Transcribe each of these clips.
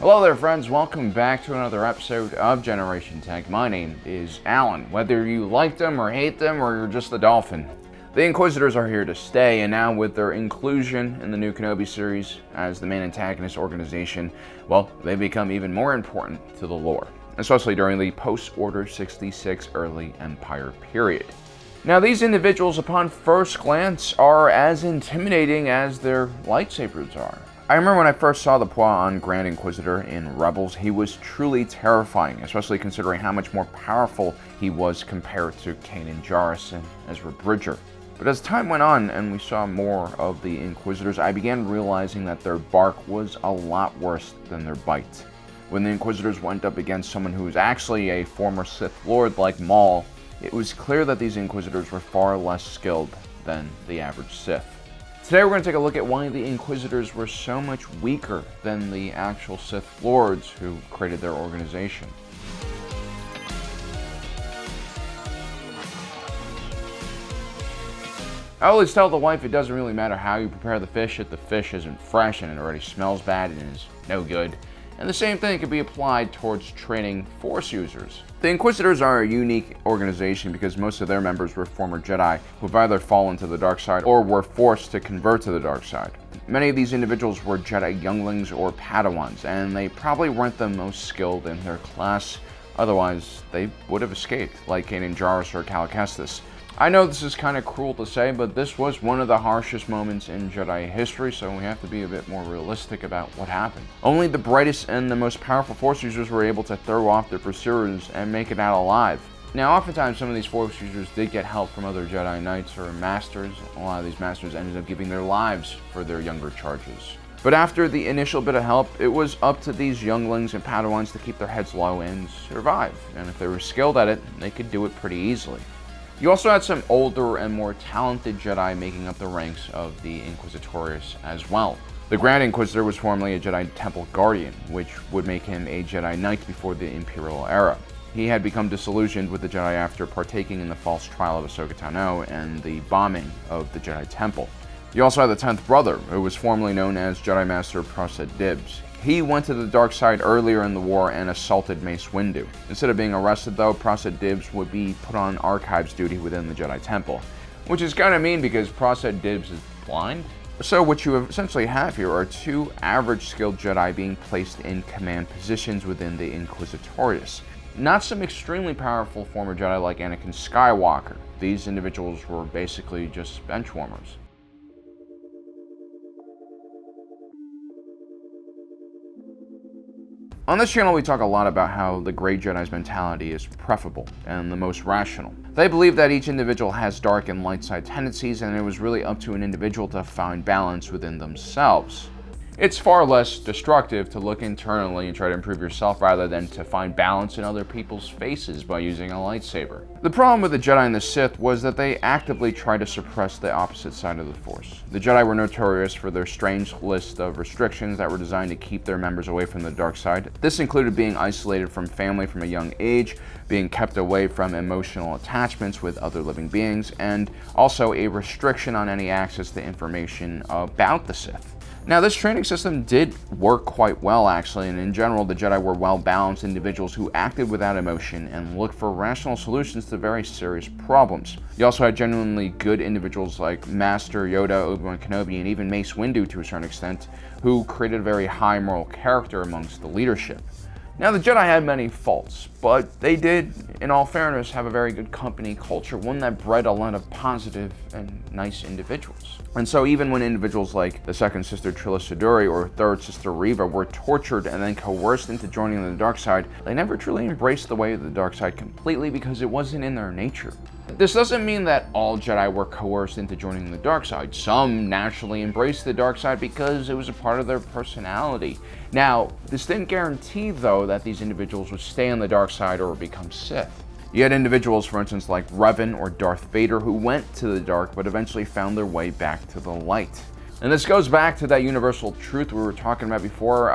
Hello there friends, welcome back to another episode of Generation Tech. My name is Alan. Whether you like them or hate them or you're just a dolphin, the Inquisitors are here to stay, and now with their inclusion in the new Kenobi series as the main antagonist organization, well, they become even more important to the lore, especially during the post-Order 66 early Empire period. Now these individuals upon first glance are as intimidating as their lightsabers are. I remember when I first saw the plot on Grand Inquisitor in Rebels, he was truly terrifying, especially considering how much more powerful he was compared to Kanan Jarrus and Ezra Bridger. But as time went on and we saw more of the Inquisitors, I began realizing that their bark was a lot worse than their bite. When the Inquisitors went up against someone who was actually a former Sith Lord like Maul, it was clear that these Inquisitors were far less skilled than the average Sith. Today we're going to take a look at why the Inquisitors were so much weaker than the actual Sith Lords who created their organization. I always tell the wife it doesn't really matter how you prepare the fish if the fish isn't fresh and it already smells bad and is no good. And the same thing can be applied towards training Force users. The Inquisitors are a unique organization because most of their members were former Jedi who've either fallen to the dark side or were forced to convert to the dark side. Many of these individuals were Jedi younglings or Padawans, and they probably weren't the most skilled in their class, otherwise they would have escaped, like Kanan Jarrus or Cal Kestis. I know this is kind of cruel to say, but this was one of the harshest moments in Jedi history, so we have to be a bit more realistic about what happened. Only the brightest and the most powerful Force users were able to throw off their pursuers and make it out alive. Now, oftentimes some of these Force users did get help from other Jedi Knights or Masters. A lot of these Masters ended up giving their lives for their younger charges. But after the initial bit of help, it was up to these younglings and Padawans to keep their heads low and survive. And if they were skilled at it, they could do it pretty easily. You also had some older and more talented Jedi making up the ranks of the Inquisitorius as well. The Grand Inquisitor was formerly a Jedi Temple Guardian, which would make him a Jedi Knight before the Imperial era. He had become disillusioned with the Jedi after partaking in the false trial of Ahsoka Tano and the bombing of the Jedi Temple. You also had the 10th brother, who was formerly known as Jedi Master Proset Dibs. He went to the dark side earlier in the war and assaulted Mace Windu. Instead of being arrested though, Proset Dibs would be put on archives duty within the Jedi Temple. Which is kind of mean because Proset Dibs is blind. So what you essentially have here are two average skilled Jedi being placed in command positions within the Inquisitorius. Not some extremely powerful former Jedi like Anakin Skywalker. These individuals were basically just bench warmers. On this channel, we talk a lot about how the Grey Jedi's mentality is preferable and the most rational. They believe that each individual has dark and light side tendencies, and it was really up to an individual to find balance within themselves. It's far less destructive to look internally and try to improve yourself rather than to find balance in other people's faces by using a lightsaber. The problem with the Jedi and the Sith was that they actively tried to suppress the opposite side of the Force. The Jedi were notorious for their strange list of restrictions that were designed to keep their members away from the dark side. This included being isolated from family from a young age, being kept away from emotional attachments with other living beings, and also a restriction on any access to information about the Sith. Now, this training system did work quite well, actually, and in general, the Jedi were well-balanced individuals who acted without emotion and looked for rational solutions to very serious problems. You also had genuinely good individuals like Master Yoda, Obi-Wan Kenobi, and even Mace Windu to a certain extent, who created a very high moral character amongst the leadership. Now, the Jedi had many faults, but they did, in all fairness, have a very good company culture, one that bred a lot of positive and nice individuals. And so even when individuals like the second sister Trilla Siduri or third sister Reva were tortured and then coerced into joining the dark side, they never truly embraced the way of the dark side completely because it wasn't in their nature. This doesn't mean that all Jedi were coerced into joining the dark side. Some naturally embraced the dark side because it was a part of their personality. Now, this didn't guarantee, though, that these individuals would stay on the dark side or become Sith. You had individuals, for instance, like Revan or Darth Vader, who went to the dark but eventually found their way back to the light. And this goes back to that universal truth we were talking about before.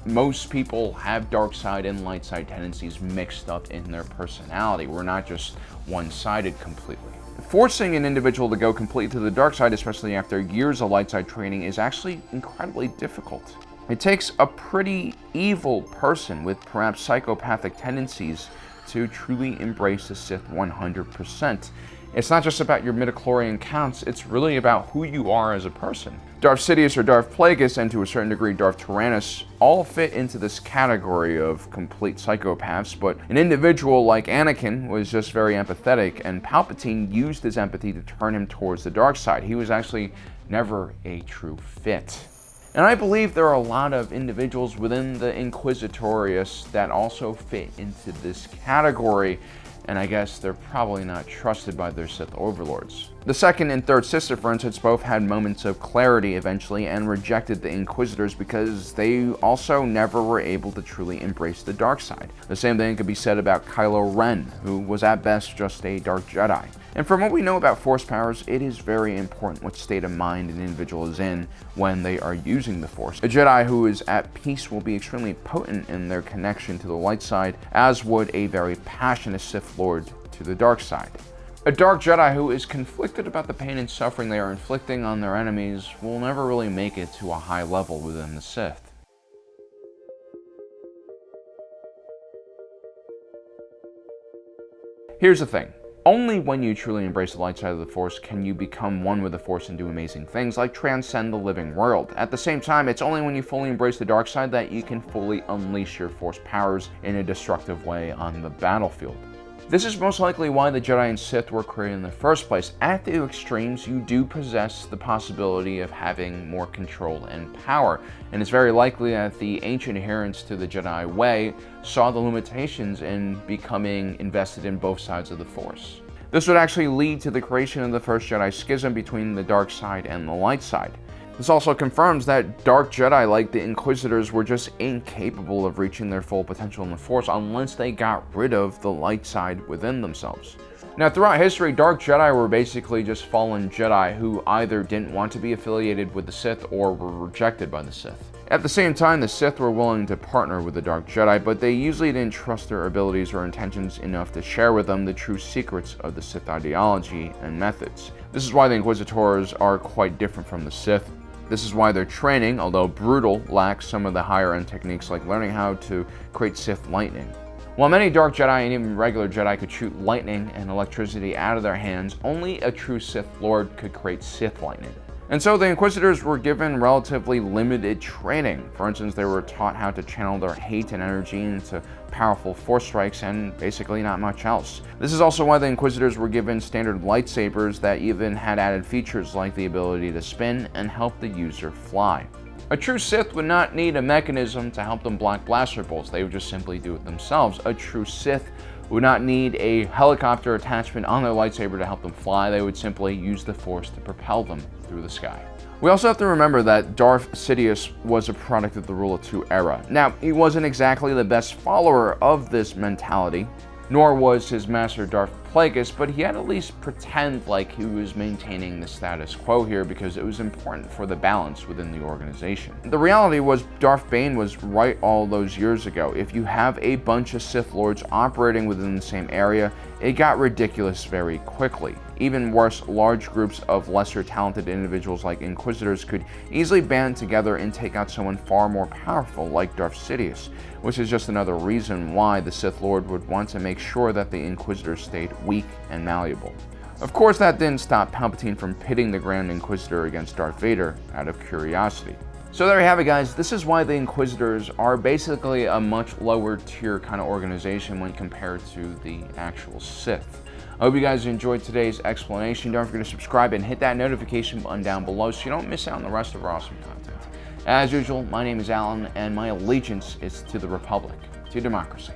Most people have dark side and light side tendencies mixed up in their personality. We're not just one-sided completely. Forcing an individual to go completely to the dark side, especially after years of light side training, is actually incredibly difficult. It takes a pretty evil person with perhaps psychopathic tendencies to truly embrace the Sith 100%. It's not just about your midichlorian counts, it's really about who you are as a person. Darth Sidious or Darth Plagueis, and to a certain degree Darth Tyrannus, all fit into this category of complete psychopaths, but an individual like Anakin was just very empathetic, and Palpatine used his empathy to turn him towards the dark side. He was actually never a true fit. And I believe there are a lot of individuals within the Inquisitorius that also fit into this category, and I guess they're probably not trusted by their Sith overlords. The second and third sister, for instance, both had moments of clarity eventually and rejected the Inquisitors because they also never were able to truly embrace the dark side. The same thing could be said about Kylo Ren, who was at best just a dark Jedi. And from what we know about Force powers, it is very important what state of mind an individual is in when they are using the Force. A Jedi who is at peace will be extremely potent in their connection to the light side, as would a very passionate Sith Lord to the dark side. A dark Jedi who is conflicted about the pain and suffering they are inflicting on their enemies will never really make it to a high level within the Sith. Here's the thing. Only when you truly embrace the light side of the Force can you become one with the Force and do amazing things like transcend the living world. At the same time, it's only when you fully embrace the dark side that you can fully unleash your Force powers in a destructive way on the battlefield. This is most likely why the Jedi and Sith were created in the first place. At the extremes, you do possess the possibility of having more control and power, and it's very likely that the ancient adherents to the Jedi way saw the limitations in becoming invested in both sides of the Force. This would actually lead to the creation of the first Jedi schism between the dark side and the light side. This also confirms that dark Jedi, like the Inquisitors, were just incapable of reaching their full potential in the Force unless they got rid of the light side within themselves. Now, throughout history, dark Jedi were basically just fallen Jedi who either didn't want to be affiliated with the Sith or were rejected by the Sith. At the same time, the Sith were willing to partner with the dark Jedi, but they usually didn't trust their abilities or intentions enough to share with them the true secrets of the Sith ideology and methods. This is why the Inquisitors are quite different from the Sith. This is why their training, although brutal, lacks some of the higher-end techniques like learning how to create Sith lightning. While many Dark Jedi and even regular Jedi could shoot lightning and electricity out of their hands, only a true Sith Lord could create Sith lightning. And so the Inquisitors were given relatively limited training. For instance, they were taught how to channel their hate and energy into powerful Force strikes and basically not much else. This is also why the Inquisitors were given standard lightsabers that even had added features like the ability to spin and help the user fly. A true Sith would not need a mechanism to help them block blaster bolts, they would just simply do it themselves. A true Sith would not need a helicopter attachment on their lightsaber to help them fly, they would simply use the Force to propel them through the sky. We also have to remember that Darth Sidious was a product of the Rule of Two era. Now, he wasn't exactly the best follower of this mentality, nor was his master Darth Plagueis, but he had at least pretend like he was maintaining the status quo here because it was important for the balance within the organization. The reality was Darth Bane was right all those years ago. If you have a bunch of Sith Lords operating within the same area, it got ridiculous very quickly. Even worse, large groups of lesser talented individuals like Inquisitors could easily band together and take out someone far more powerful like Darth Sidious, which is just another reason why the Sith Lord would want to make sure that the Inquisitors stayed weak and malleable. Of course, that didn't stop Palpatine from pitting the Grand Inquisitor against Darth Vader out of curiosity. So there you have it, guys. This is why the Inquisitors are basically a much lower tier kind of organization when compared to the actual Sith. I hope you guys enjoyed today's explanation. Don't forget to subscribe and hit that notification button down below so you don't miss out on the rest of our awesome content. As usual, my name is Alan, and my allegiance is to the Republic, to democracy.